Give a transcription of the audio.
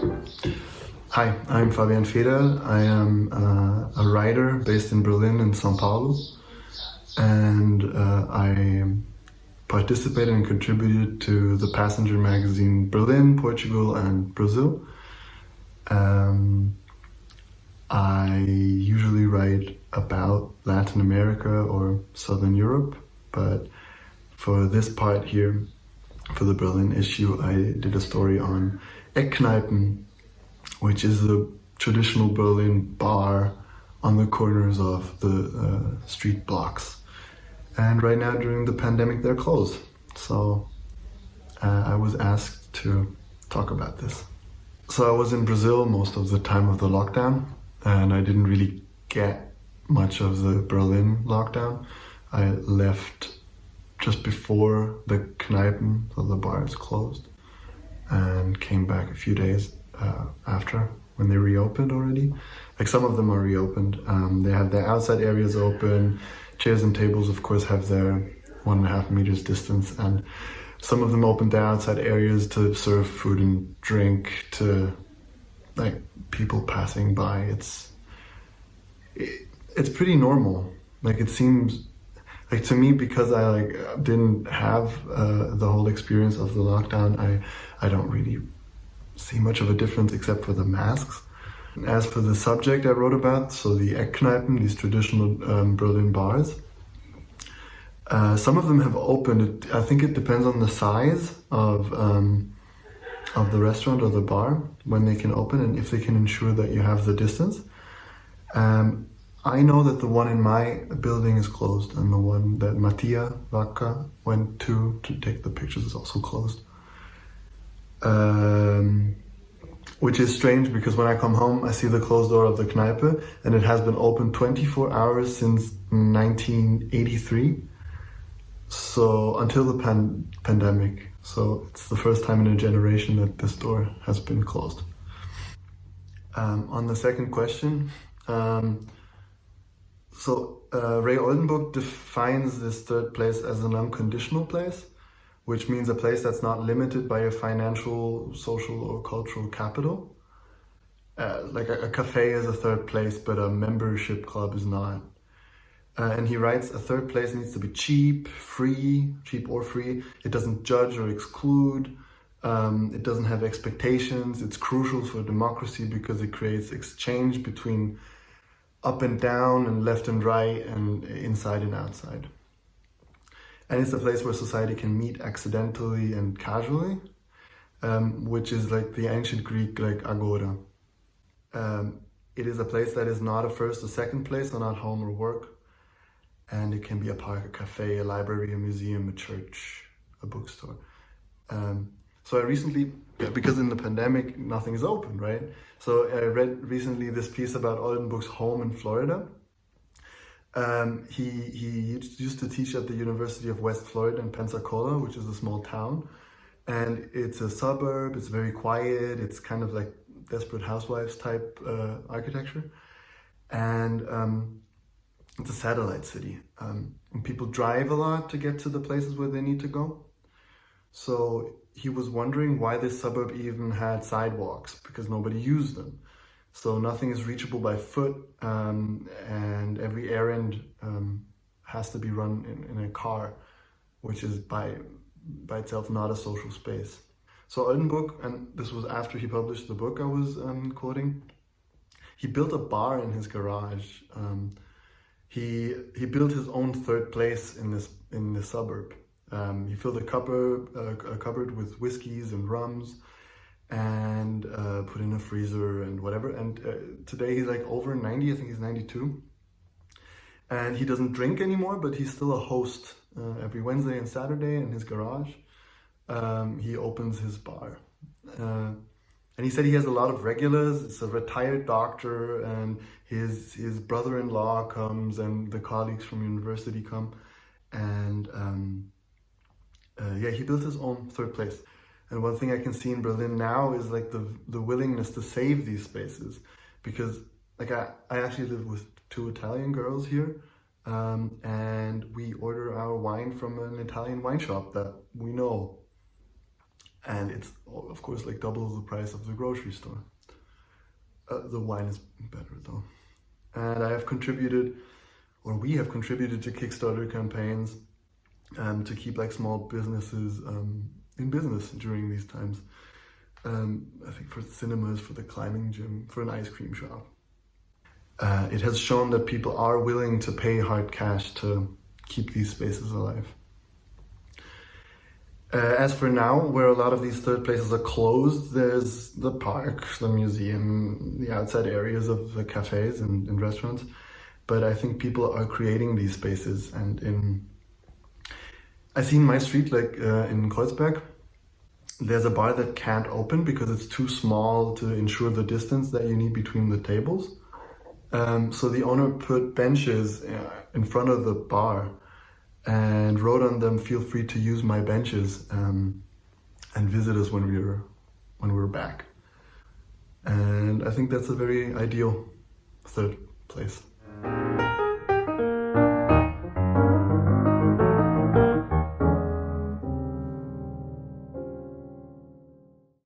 Hi, I'm Fabian Federl. I am a writer based in Berlin and São Paulo, and I participated and contributed to the passenger magazine Berlin, Portugal, and Brazil. I usually write about Latin America or Southern Europe, but for this part here, for the Berlin issue, I did a story on Eckkneipen, which is the traditional Berlin bar on the corners of the street blocks. And right now during the pandemic, they're closed. So I was asked to talk about this. So I was in Brazil most of the time of the lockdown, and I didn't really get much of the Berlin lockdown. I left just before the Kneipen, so the bars closed, and came back a few days after, when they reopened already. Like, some of them are reopened. They have their outside areas open. Chairs and tables, of course, have their 1.5 meters distance, and some of them opened their outside areas to serve food and drink to like people passing by. It's pretty normal. Like, it seems like to me, because I didn't have the whole experience of the lockdown, I don't really see much of a difference except for the masks. As for the subject I wrote about, so the Eckkneipen, these traditional Berlin bars, some of them have opened. I think it depends on the size of the restaurant or the bar when they can open and if they can ensure that you have the distance. I know that the one in my building is closed, and the one that Mattia Vacca went to take the pictures is also closed. Which is strange, because when I come home I see the closed door of the Kneipe, and it has been open 24 hours since 1983. So until the pandemic. So it's the first time in a generation that this door has been closed. On the second question, Ray Oldenburg defines this third place as an unconditional place, which means a place that's not limited by a financial, social, or cultural capital. Like a cafe is a third place, but a membership club is not. And he writes, a third place needs to be cheap or free. It doesn't judge or exclude. It doesn't have expectations. It's crucial for democracy because it creates exchange between up and down and left and right and inside and outside. And it's a place where society can meet accidentally and casually, which is like the ancient Greek, like agora. It is a place that is not a first or second place, or not home or work. And it can be a park, a cafe, a library, a museum, a church, a bookstore. So I recently, because in the pandemic, nothing is open, right? So I read recently this piece about Oldenburg's home in Florida. He used to teach at the University of West Florida in Pensacola, which is a small town. And it's a suburb, it's very quiet, it's kind of like Desperate Housewives type architecture. And it's a satellite city. And people drive a lot to get to the places where they need to go. So he was wondering why this suburb even had sidewalks, because nobody used them. So nothing is reachable by foot, and every errand has to be run in a car, which is by itself not a social space. So Oldenburg, and this was after he published the book I was quoting, he built a bar in his garage. He built his own third place in this suburb. He filled a cupboard with whiskeys and rums, and put in a freezer and whatever. And today he's like over 90, I think he's 92. And he doesn't drink anymore, but he's still a host every Wednesday and Saturday in his garage. He opens his bar. And he said he has a lot of regulars. It's a retired doctor, and his brother-in-law comes, and the colleagues from university come. And he built his own third place. And one thing I can see in Berlin now is like the willingness to save these spaces, because like I actually live with 2 Italian girls here, and we order our wine from an Italian wine shop that we know. and it's of course like double the price of the grocery store. The wine is better though. And I have contributed, or we have contributed to Kickstarter campaigns to keep like small businesses in business during these times. I think for cinemas, for the climbing gym, for an ice cream shop. It has shown that people are willing to pay hard cash to keep these spaces alive. As for now, where a lot of these third places are closed, there's the park, the museum, the outside areas of the cafes and restaurants. But I think people are creating these spaces. And I see in my street, like in Kreuzberg, there's a bar that can't open because it's too small to ensure the distance that you need between the tables. So the owner put benches in front of the bar and wrote on them, "Feel free to use my benches and visit us when we're back." And I think that's a very ideal third place.